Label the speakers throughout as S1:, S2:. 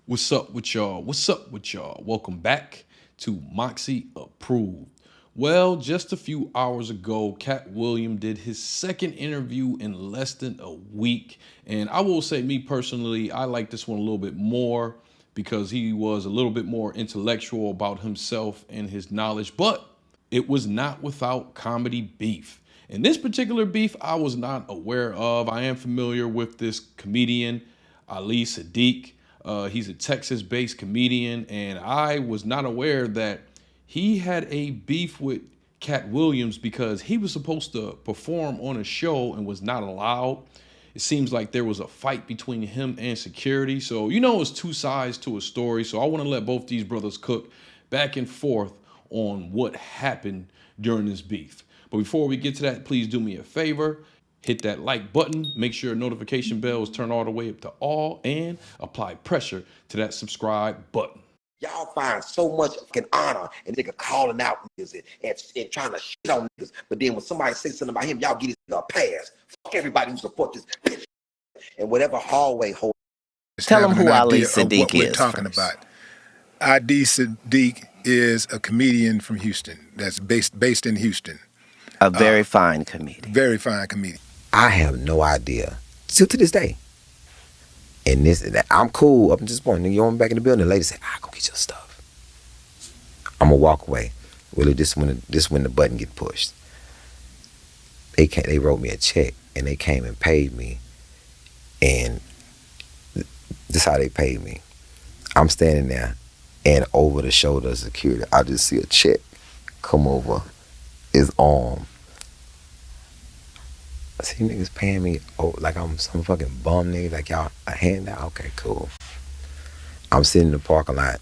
S1: What's up with y'all? What's up with y'all? Welcome back to Moxy Approved. Well, just a few hours ago, Katt Williams did his second interview in less than a week. And I will say, me personally, I like this one a little bit more because he was a little bit more intellectual about himself and his knowledge, but it was not without comedy beef. And this particular beef I was not aware of. I am familiar with this comedian, Ali Siddiq. He's a Texas-based comedian, and I was not aware that he had a beef with Katt Williams because he was supposed to perform on a show and was not allowed. It seems like there was a fight between him and security. So, it's two sides to a story. So I want to let both these brothers cook back and forth on what happened during this beef. But before we get to that, please do me a favor. Hit that like button, make sure notification bell is turned all the way up to all, and apply pressure to that subscribe button.
S2: Y'all find so much fucking honor and nigga calling out niggas and trying to shit on niggas. But then when somebody says something about him, y'all get his nigga a pass. Fuck everybody who support this bitch. And whatever hallway hold.
S3: Tell them who Ali Siddiq
S4: what we're
S3: is
S4: talking
S3: first.
S4: about. Ali Siddiq is a comedian from Houston that's based in Houston.
S3: A very fine comedian.
S4: Very fine comedian.
S2: I have no idea. Still to this day. And I'm cool up until this point. You want me back in the building, the lady said, go get your stuff. I'm gonna walk away. Willie, this when the button get pushed. They wrote me a check and they came and paid me. And this how they paid me. I'm standing there and over the shoulder of security, I just see a check come over his arm. I see niggas paying me like I'm some fucking bum nigga, like y'all a handout. Okay, cool. I'm sitting in the parking lot.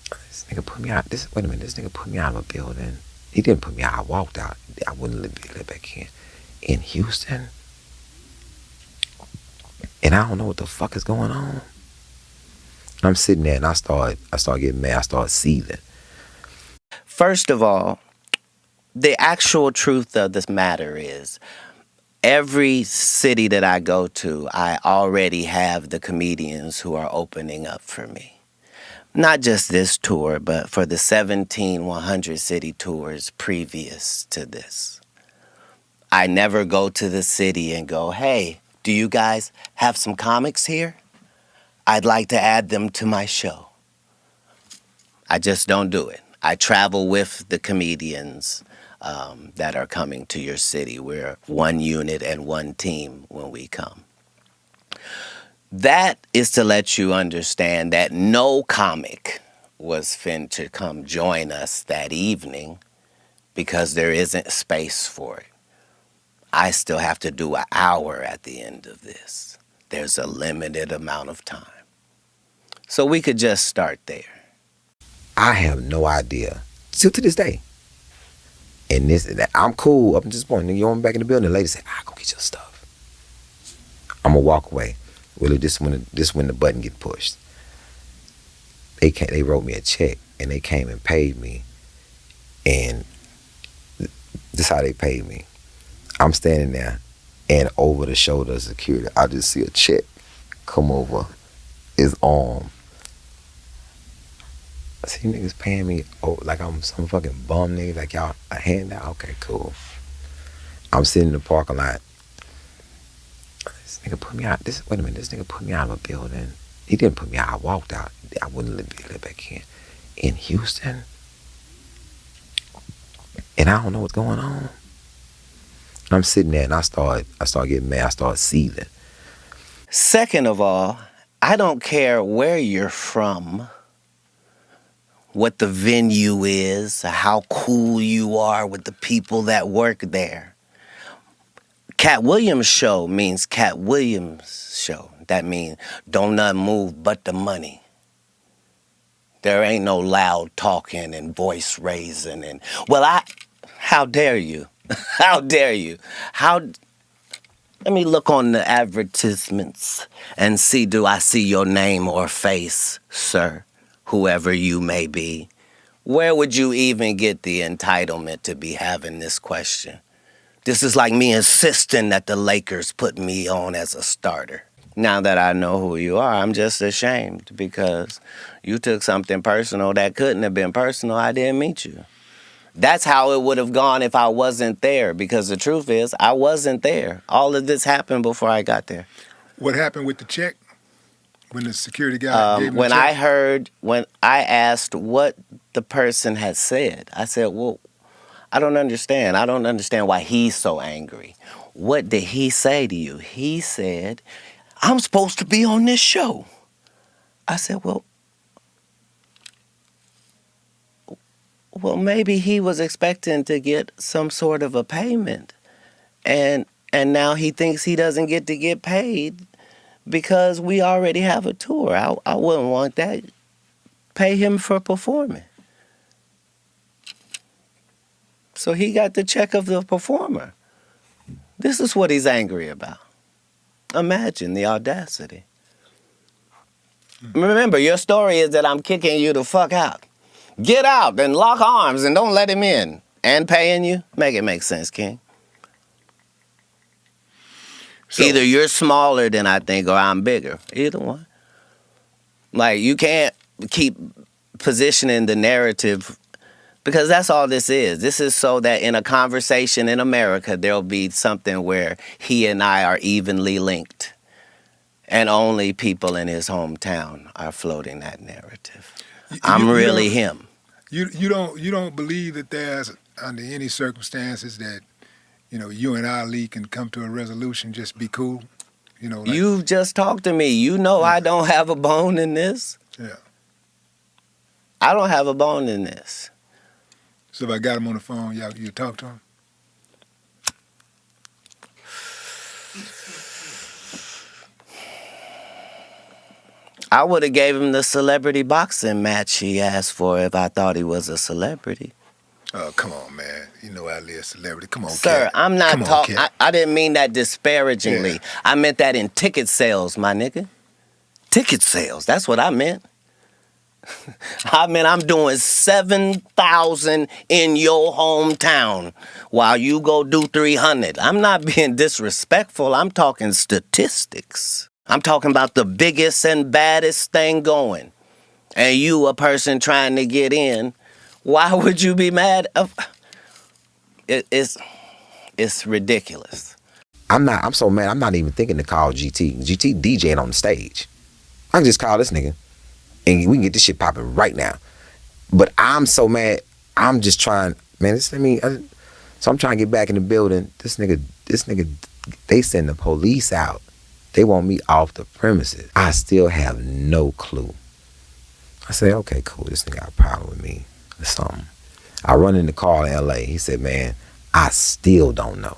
S2: This nigga put me out. This nigga put me out of a building. He didn't put me out. I walked out. I wouldn't let back in Houston. And I don't know what the fuck is going on. I'm sitting there and I start getting mad. I start seething.
S3: First of all, the actual truth of this matter is every city that I go to, I already have the comedians who are opening up for me. Not just this tour, but for the 17 100 city tours previous to this. I never go to the city and go, hey, do you guys have some comics here? I'd like to add them to my show. I just don't do it. I travel with the comedians that are coming to your city. We're one unit and one team when we come. That is to let you understand that no comic was fin to come join us that evening because there isn't space for it. I still have to do an hour at the end of this. There's a limited amount of time. So we could just start there.
S2: I have no idea. Still to this day. And I'm cool up until this point. You want me back in the building, the lady said, go get your stuff. I'm gonna walk away. Willie, this when the button get pushed. They wrote me a check and they came and paid me. And this how they paid me. I'm standing there and over the shoulder of security, I just see a check come over his arm. I see niggas paying me like I'm some fucking bum nigga, like y'all a handout. Okay, cool. I'm sitting in the parking lot. This nigga put me out. This nigga put me out of a building. He didn't put me out. I walked out. I wouldn't let back in Houston. And I don't know what's going on. I'm sitting there and I start getting mad. I start seething.
S3: Second of all, I don't care where you're from, what the venue is, how cool you are with the people that work there. Katt Williams show means Katt Williams show. That means don't nothing move but the money. There ain't no loud talking and voice raising and, how dare you? How dare you? Let me look on the advertisements and see, do I see your name or face, sir, whoever you may be? Where would you even get the entitlement to be having this question? This is like me insisting that the Lakers put me on as a starter. Now that I know who you are, I'm just ashamed because you took something personal that couldn't have been personal. I didn't meet you. That's how it would have gone if I wasn't there, because the truth is, I wasn't there. All of this happened before I got there.
S4: What happened with the check? When the security guy gave him
S3: When
S4: the check?
S3: when I asked what the person had said, I said, well, I don't understand. I don't understand why he's so angry. What did he say to you? He said, I'm supposed to be on this show. I said, well, maybe he was expecting to get some sort of a payment. And now he thinks he doesn't get to get paid because we already have a tour. I wouldn't want that. Pay him for performing. So he got the check of the performer. This is what he's angry about. Imagine the audacity. Remember, your story is that I'm kicking you the fuck out. Get out and lock arms and don't let him in. And paying you? Make it make sense, King.
S4: So,
S3: Either you're smaller than I think or I'm bigger. Either one. Like, you can't keep positioning the narrative, because that's all this is. This is so that in a conversation in America, there'll be something where he and I are evenly linked. And only people in his hometown are floating that narrative. I'm really him.
S4: You don't believe that there's, under any circumstances, that you and Ali can come to a resolution, just be cool? Like,
S3: You've just talked to me. You know I don't have a bone in this.
S4: Yeah.
S3: I don't have a bone in this.
S4: So if I got him on the phone, you talk to him?
S3: I would have gave him the celebrity boxing match he asked for if I thought he was a celebrity.
S4: Oh, come on, man. You know Ali is a celebrity. Come on,
S3: Sir,
S4: Katt.
S3: I'm not talking.
S4: Katt.
S3: I didn't mean that disparagingly.
S4: Yeah.
S3: I meant that in ticket sales, my nigga. Ticket sales. That's what I meant. I mean, I'm doing 7,000 in your hometown while you go do 300. I'm not being disrespectful. I'm talking statistics. I'm talking about the biggest and baddest thing going. And you, a person trying to get in, why would you be mad? It's ridiculous.
S2: I'm so mad, I'm not even thinking to call GT. GT DJing on the stage. I can just call this nigga and we can get this shit popping right now. But I'm so mad, I'm just trying, man, so I'm trying to get back in the building. This nigga, they send the police out. They want me off the premises. I still have no clue. I say, okay, cool, this nigga got a problem with me or something. I run in the car in LA. He said, man, I still don't know.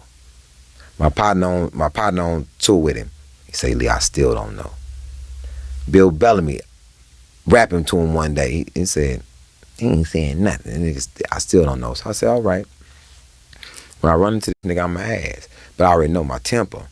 S2: My partner on tour with him. He said, Lee, I still don't know. Bill Bellamy, rapping to him one day, he said, he ain't saying nothing. And I still don't know. So I said, all right. When I run into this nigga, I'm my ass. But I already know my temper.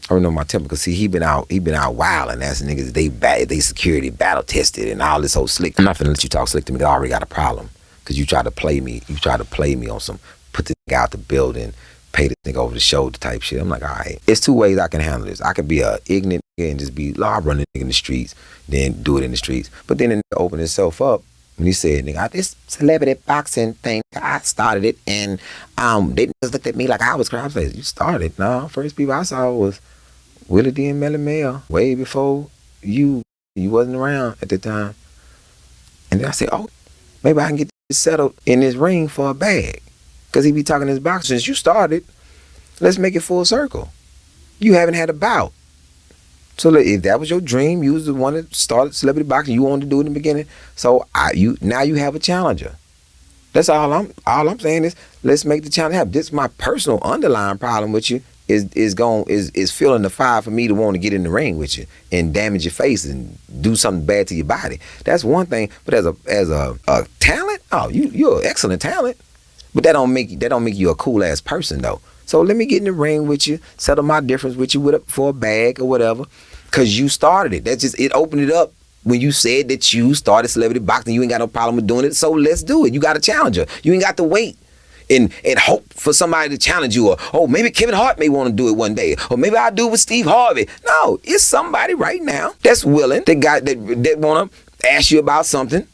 S2: Because see, he been out wilding. That's niggas, they security battle tested and all this whole slick. I'm not finna let you talk slick to me. I already got a problem. Because you try to play me. You try to play me on some, put this nigga out the building, pay this nigga over the shoulder type shit. I'm like, all right. It's two ways I can handle this. I could be a ignorant nigga and just be, I'll run the nigga in the streets, then do it in the streets. But then the nigga opened himself up when he said, nigga, this celebrity boxing thing, I started it, and they just looked at me like I was crazy. I was like, you started? No, first people I saw was Willie D and Melly Mel, way before you wasn't around at the time. And then I said, oh, maybe I can get this settled in this ring for a bag. Because he be talking to his boxer. Since you started, let's make it full circle. You haven't had a bout. So if that was your dream, you was the one that started celebrity boxing, you wanted to do it in the beginning. So now you have a challenger. That's all I'm saying is, let's make the challenge happen. This is my personal underlying problem with you. Is feeling the fire for me to want to get in the ring with you and damage your face and do something bad to your body. That's one thing. But as a talent, you're an excellent talent. But that don't make you a cool ass person though. So let me get in the ring with you, settle my difference with you for a bag or whatever, because you started it. That's just, it opened it up when you said that you started celebrity boxing. You ain't got no problem with doing it. So let's do it. You got a challenger. You ain't got to wait and hope for somebody to challenge you, or oh, maybe Kevin Hart may want to do it one day, or maybe I'll do it with Steve Harvey. No, it's somebody right now that's willing, that want to ask you about something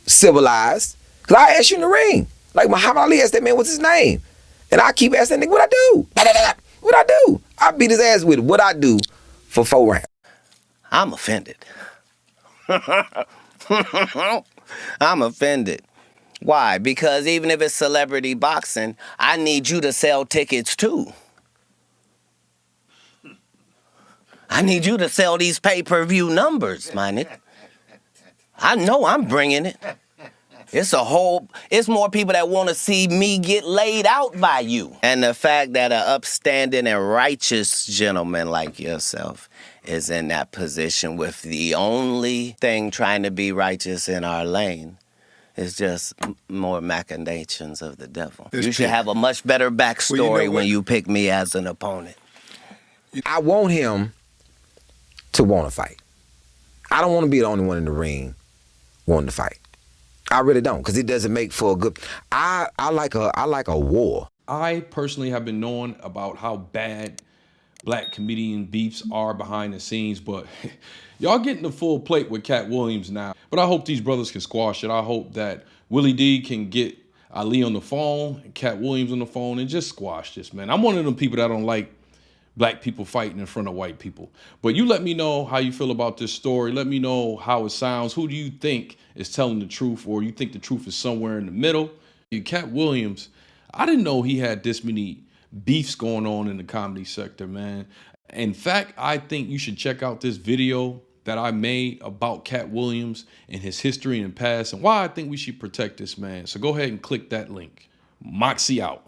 S2: civilized. Cause I ask you in the ring, like Muhammad Ali asked that man what's his name, and I keep asking that nigga what I do. What I do? I beat his ass with it. What I do for 4 rounds.
S3: I'm offended. I'm offended. Why? Because even if it's celebrity boxing, I need you to sell tickets too. I need you to sell these pay-per-view numbers, my nigga. I know I'm bringing it. It's more people that want to see me get laid out by you. And the fact that an upstanding and righteous gentleman like yourself is in that position with the only thing trying to be righteous in our lane is just more machinations of the devil. You should have a much better backstory when you pick me as an opponent.
S2: I want him to want to fight. I don't want to be the only one in the ring wanting to fight. I really don't, because it doesn't make for a good. I like a war.
S1: I personally have been knowing about how bad black comedian beefs are behind the scenes, but y'all getting the full plate with Katt Williams now. But I hope these brothers can squash it. I hope that Willie D can get Ali on the phone and Katt Williams on the phone and just squash this, man. I'm one of them people that don't like black people fighting in front of white people. But you let me know how you feel about this story. Let me know how it sounds. Who do you think is telling the truth, or you think the truth is somewhere in the middle? Katt Williams, I didn't know he had this many beefs going on in the comedy sector, man. In fact, I think you should check out this video that I made about Katt Williams and his history and past and why I think we should protect this man. So go ahead and click that link. Moxy out.